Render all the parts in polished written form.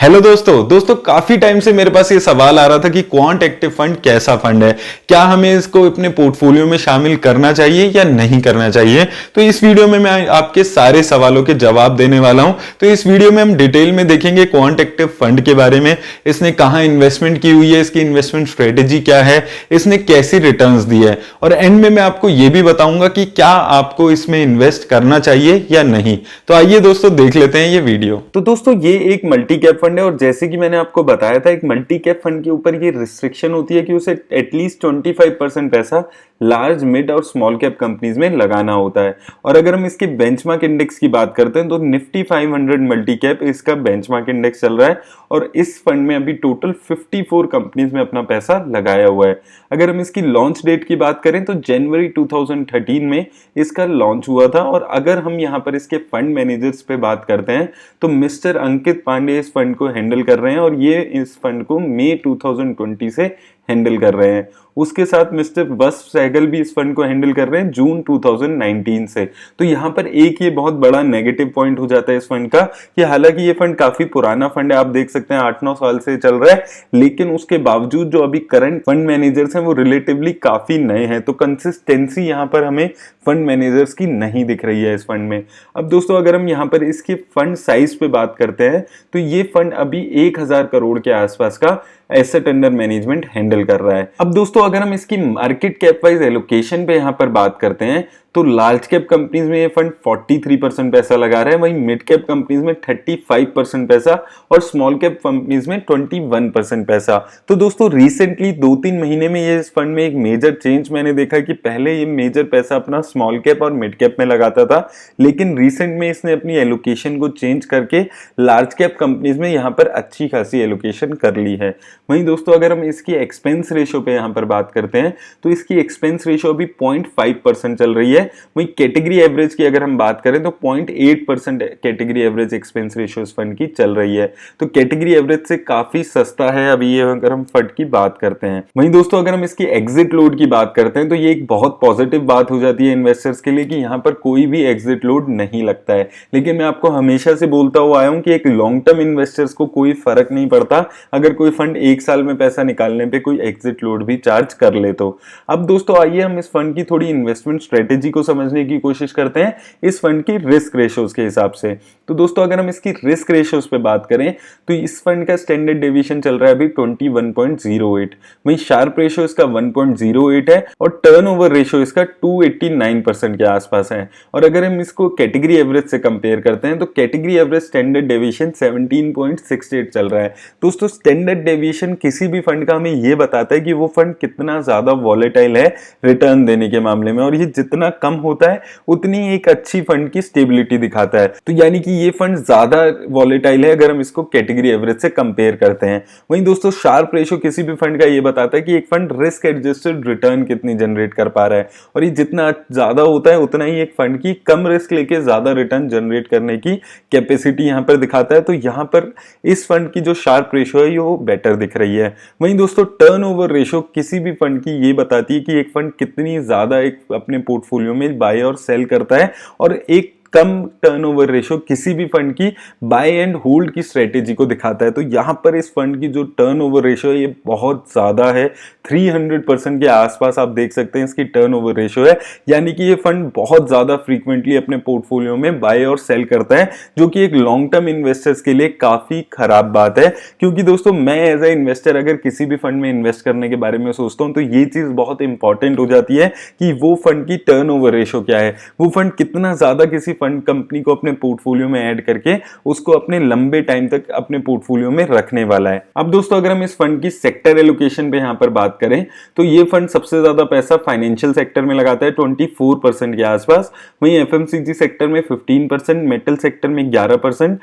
Hello दोस्तों काफी time से मेरे पास ये सवाल आ रहा था कि क्वांट एक्टिव फंड कैसा फंड है। क्या हमें इसको अपने पोर्टफोलियो में शामिल करना चाहिए या नहीं करना चाहिए। तो इस वीडियो में मैं आपके सारे सवालों के जवाब देने वाला हूं। तो इस वीडियो में हम डिटेल में देखेंगे क्वांट एक्टिव फंड के बारे में, इसने कहां इन्वेस्टमेंट की हुई है, इसकी इन्वेस्टमेंट स्ट्रेटेजी क्या है, इसने कैसी रिटर्न्स दी है, और एंड में मैं आपको यह भी बताऊंगा कि क्या आपको इसमें इन्वेस्ट करना चाहिए या नहीं। तो आइए दोस्तों देख लेते हैं ये वीडियो। तो दोस्तों ये एक मल्टी कैप फंड है, और जैसे कि मैंने आपको बताया था, एक मल्टी कैप फंड के ऊपर ये रिस्ट्रिक्शन होती है कि उसे एटलीस्ट 25% पैसा लार्ज मिड और स्मॉल कैप कंपनीज में लगाना होता है। और अगर हम इसके बेंचमार्क इंडेक्स की बात करते हैं तो निफ्टी 500 मल्टी कैप इसका बेंचमार्क इंडेक्स चल रहा है, और इस फंड में अभी टोटल 54 कंपनीज में अपना पैसा लगाया हुआ है। अगर हम इसकी लॉन्च डेट की बात करें तो जनवरी 2013 में इसका लॉन्च हुआ था। और अगर हम यहाँ पर इसके फंड मैनेजर्स पे बात करते हैं तो मिस्टर अंकित पांडे इस फंड को हैंडल कर रहे हैं, और ये इस फंड को मई 2020 से हैंडल कर रहे हैं। उसके साथ मिस्टर वस सहगल भी इस फंड को हैंडल कर रहे हैं जून 2019 से। तो यहाँ पर एक ये बहुत बड़ा नेगेटिव पॉइंट हो जाता है इस फंड का कि हालांकि ये फंड काफी पुराना फंड है, आप देख सकते हैं 8-9 साल से चल रहा है, लेकिन उसके बावजूद जो अभी करंट फंड मैनेजर्स हैं वो रिलेटिवली काफी नए हैं। तो कंसिस्टेंसी यहाँ पर हमें फंड मैनेजर्स की नहीं दिख रही है इस फंड में। अब दोस्तों अगर हम यहाँ पर इसके फंड साइज पे बात करते हैं तो ये फंड अभी 1000 करोड़ के आसपास का एसेट अंडर मैनेजमेंट हैंडल कर रहा है। अब दोस्तों अगर हम इसकी मार्केट कैप वाइज एलोकेशन पे यहाँ पर बात करते हैं तो लार्ज कैप कंपनीज में ये फंड 43% पैसा लगा रहा है, वहीं मिड कैप कंपनीज में 35% पैसा और स्मॉल कैप कंपनीज में 21% पैसा। तो दोस्तों रिसेंटली 2-3 महीने में ये इस फंड में एक मेजर चेंज मैंने देखा कि पहले ये मेजर पैसा अपना स्मॉल कैप और मिड कैप में लगाता था, लेकिन रिसेंट में इसने अपनी एलोकेशन को चेंज करके लार्ज कैप कंपनीज में यहाँ पर अच्छी खासी एलोकेशन कर ली है। वहीं दोस्तों अगर हम इसकी एक्सपेंस रेशियो पे यहाँ पर बात करते हैं तो इसकी एक्सपेंस रेशियो अभी 0.5% चल रही है। वहीं कैटेगरी एवरेज की अगर हम बात करें तो 0.8% कैटेगरी एवरेज एक्सपेंस रेशियो इस फंड की चल रही है। तो कैटेगरी एवरेज से काफी सस्ता है अभी ये अगर हम फंड की बात करते हैं। वहीं दोस्तों अगर हम इसकी एग्जिट लोड की बात करते हैं तो ये एक बहुत पॉजिटिव बात हो जाती है इन्वेस्टर्स के लिए कि यहाँ पर कोई भी एग्जिट लोड नहीं लगता है। लेकिन मैं आपको हमेशा से बोलता हुआ आया हूँ कि एक लॉन्ग टर्म इन्वेस्टर्स को कोई फर्क नहीं पड़ता अगर कोई फंड 1 साल में पैसा निकालने पे कोई एग्जिट लोड भी चार्ज कर ले तो। अब दोस्तों आइए हम इस फंड की थोड़ी इन्वेस्टमेंट स्ट्रेटेजी को समझने की कोशिश करते हैं इस फंड की रिस्क रेशियोज के हिसाब से। तो दोस्तों अगर हम इसकी रिस्क रेशियोज पे बात करें तो इस फंड का स्टैंडर्ड डेविएशन चल रहा है अभी 21.08, वहीं शार्प रेशियो इसका 1.08 है और टर्नओवर रेशियो इसका 289% के आसपास है। और अगर हम इसको कैटेगरी एवरेज से कंपेयर करते हैं तो कैटेगरी एवरेज स्टैंडर्ड डेविएशन 17.68 चल रहा है। दोस्तों स्टैंडर्ड डेविएशन किसी भी फंड का हमें यह बताता है कि वो फंड कितना ज्यादा वॉलेटाइल है रिटर्न देने के मामले में, और ये जितना कम होता है उतनी एक अच्छी फंड की स्टेबिलिटी दिखाता है। तो यानी कि ये फंड ज्यादा वॉलेटाइल है अगर हम इसको कैटेगरी एवरेज से कंपेयर करते हैं। वहीं दोस्तों शार्प रेशियो किसी भी फंड का ये बताता है कि एक फंड रिस्क एडजस्टेड रिटर्न कितनी जनरेट कर पा रहा है, और ये जितना ज्यादा होता है उतना ही एक फंड की कम रिस्क लेके ज्यादा रिटर्न जनरेट करने की कैपेसिटी यहाँ पर दिखाता है। तो यहाँ पर इस फंड की जो शार्प रेशियो है वो बेटर दिख रही है। वहीं दोस्तों टर्नओवर रेशियो किसी भी फंड की ये बताती है कि एक फंड कितनी ज्यादा एक अपने पोर्टफोलियो में बाय और सेल करता है, और एक कम टर्नओवर रेशियो किसी भी फंड की बाय एंड होल्ड की स्ट्रेटेजी को दिखाता है। तो यहाँ पर इस फंड की जो टर्नओवर रेशियो है ये बहुत ज्यादा है, 300% के आसपास आप देख सकते हैं इसकी टर्नओवर रेशियो है। यानी कि ये फंड बहुत ज्यादा फ्रीक्वेंटली अपने पोर्टफोलियो में बाय और सेल करता है, जो कि एक लॉन्ग टर्म इन्वेस्टर्स के लिए काफी खराब बात है। क्योंकि दोस्तों मैं एज ए इन्वेस्टर अगर किसी भी फंड में इन्वेस्ट करने के बारे में सोचता हूं तो ये चीज बहुत इंपॉर्टेंट हो जाती है कि वो फंड की टर्नओवर रेशियो क्या है, वो फंड कितना ज्यादा किसी फंड कंपनी को अपने पोर्टफोलियो में ऐड करके उसको अपने लंबे टाइम तक अपने पोर्टफोलियो में रखने वाला है। अब दोस्तों अगर हम इस फंड की सेक्टर एलोकेशन पे यहां पर बात करें तो ये फंड सबसे ज्यादा पैसा फाइनेंशियल सेक्टर में लगाता है 24% के आसपास, वहीं एफएमसीजी सेक्टर में 15%, मेटल सेक्टर में 11%,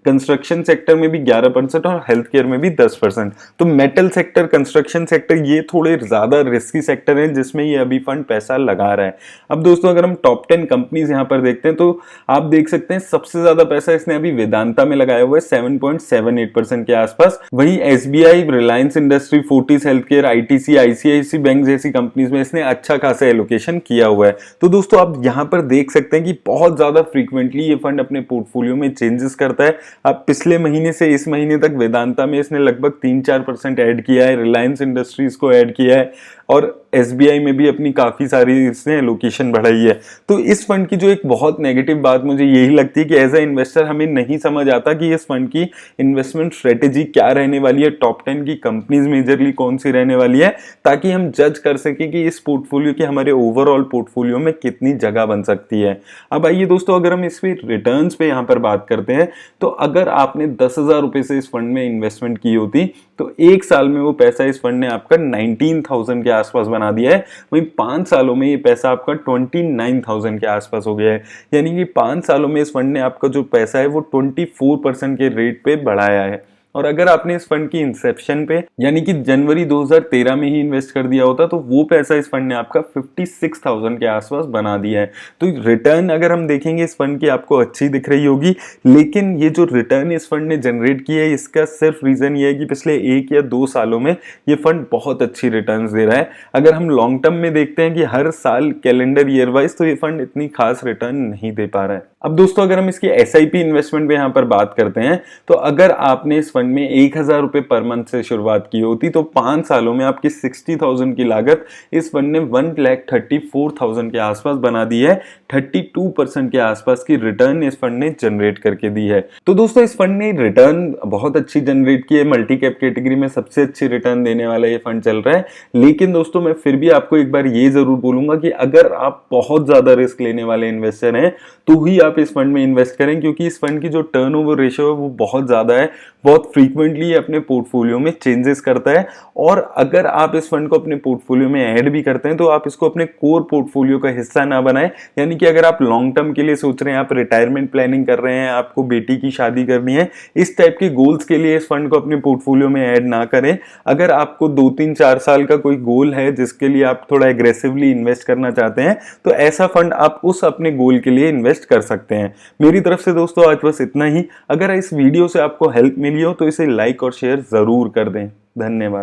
कंस्ट्रक्शन सेक्टर में भी 11% और हेल्थ केयर में भी 10%। तो मेटल सेक्टर, कंस्ट्रक्शन सेक्टर ये थोड़े ज्यादा रिस्की सेक्टर हैं जिसमें ये अभी फंड पैसा लगा रहा है। अब दोस्तों अगर हम टॉप 10 कंपनीज यहां पर देखते हैं तो आप देख सकते हैं सबसे ज्यादा पैसा इसने अभी वेदांता में लगाया हुआ है 7.78% के आसपास, वहीं SBI, Reliance industry, Fortis healthcare, ITC, ICIC bank जैसी कंपनीज में इसने अच्छा खासा एलोकेशन किया हुआ है। तो दोस्तों आप यहां पर देख सकते हैं कि बहुत ज्यादा फ्रीक्वेंटली ये फंड अपने पोर्टफोलियो में चेंजेस करता है, है। अब पिछले महीने से इस महीने तक वेदांता में इसने लगभग 3-4% ऐड किया है, रिलायंस इंडस्ट्रीज को ऐड किया है और SBI में भी अपनी काफी सारी इसने लोकेशन बढ़ाई है। तो इस फंड की जो एक बहुत नेगेटिव बात मुझे यही लगती है कि एज अ इन्वेस्टर हमें नहीं समझ आता कि इस फंड की इन्वेस्टमेंट स्ट्रेटेजी क्या रहने वाली है, टॉप 10 की कंपनीज मेजरली कौन सी रहने वाली है, ताकि हम जज कर सकें कि इस पोर्टफोलियो की हमारे ओवरऑल पोर्टफोलियो में कितनी जगह बन सकती है। अब आइए दोस्तों, अगर हम इस पे रिटर्न्स पे यहाँ पर बात करते हैं तो अगर आपने 10,000 रुपए से इस फंड में इन्वेस्टमेंट की होती तो एक साल में वो पैसा इस फंड ने आपका 19,000 के आसपास बना दिया है। वहीं 5 सालों में ये पैसा आपका 29,000 के आसपास हो गया है। यानी कि 5 सालों में इस फंड ने आपका जो पैसा है वो 24% के रेट पे बढ़ाया है। और अगर आपने इस फंड की इंसेप्शन पे यानी कि जनवरी 2013 में ही इन्वेस्ट कर दिया होता तो वो पैसा इस फंड ने आपका 56,000 के आसपास बना दिया है। तो रिटर्न अगर हम देखेंगे इस फंड की आपको अच्छी दिख रही होगी, लेकिन ये जो रिटर्न इस फंड ने जनरेट की है इसका सिर्फ रीजन ये है कि पिछले 1 या 2 सालों में ये फंड बहुत अच्छी रिटर्न्स दे रहा है। अगर हम लॉन्ग टर्म में देखते हैं कि हर साल कैलेंडर ईयर वाइज, तो ये फंड इतनी खास रिटर्न नहीं दे पा रहा है। अब दोस्तों, अगर हम इसकी SIP इन्वेस्टमेंट पे यहाँ पर बात करते हैं तो अगर आपने इस फंड में 1,000 रुपए पर मंथ से शुरुआत की होती तो 5 सालों में आपकी 60,000 की लागत इस फंड ने 1,34,000 के आसपास बना दी है। 32% के आसपास की रिटर्न इस फंड ने जनरेट करके दी है। तो दोस्तों, इस फंड ने रिटर्न बहुत अच्छी जनरेट की है। मल्टी कैप कैटेगरी में सबसे अच्छी रिटर्न देने वाला ये फंड चल रहा है। लेकिन दोस्तों, मैं फिर भी आपको एक बार ये जरूर बोलूंगा कि अगर आप बहुत ज्यादा रिस्क लेने वाले इन्वेस्टर हैं तो ही आप इस फंड में इन्वेस्ट करें, क्योंकि इस फंड की जो टर्नओवर रेशियो है वो बहुत ज्यादा है, बहुत फ्रीक्वेंटली अपने पोर्टफोलियो में चेंजेस करता है। और अगर आप इस फंड को अपने पोर्टफोलियो में ऐड भी करते हैं तो आप इसको अपने कोर पोर्टफोलियो का हिस्सा ना बनाएं। यानी कि अगर आप लॉन्ग टर्म के लिए सोच रहे हैं, आप रिटायरमेंट प्लानिंग कर रहे हैं, आपको बेटी की शादी करनी है, इस टाइप के गोल्स के लिए इस फंड को अपने पोर्टफोलियो में ऐड ना करें। अगर आपको 2-3-4 साल का कोई गोल है जिसके लिए आप थोड़ा एग्रेसिवली इन्वेस्ट करना चाहते हैं तो ऐसा फंड आप उस अपने गोल के लिए इन्वेस्ट कर सकते हैं। मेरी तरफ से दोस्तों आज बस इतना ही। अगर इस वीडियो से आपको हेल्प मिली हो तो इसे लाइक और शेयर जरूर कर दें। धन्यवाद।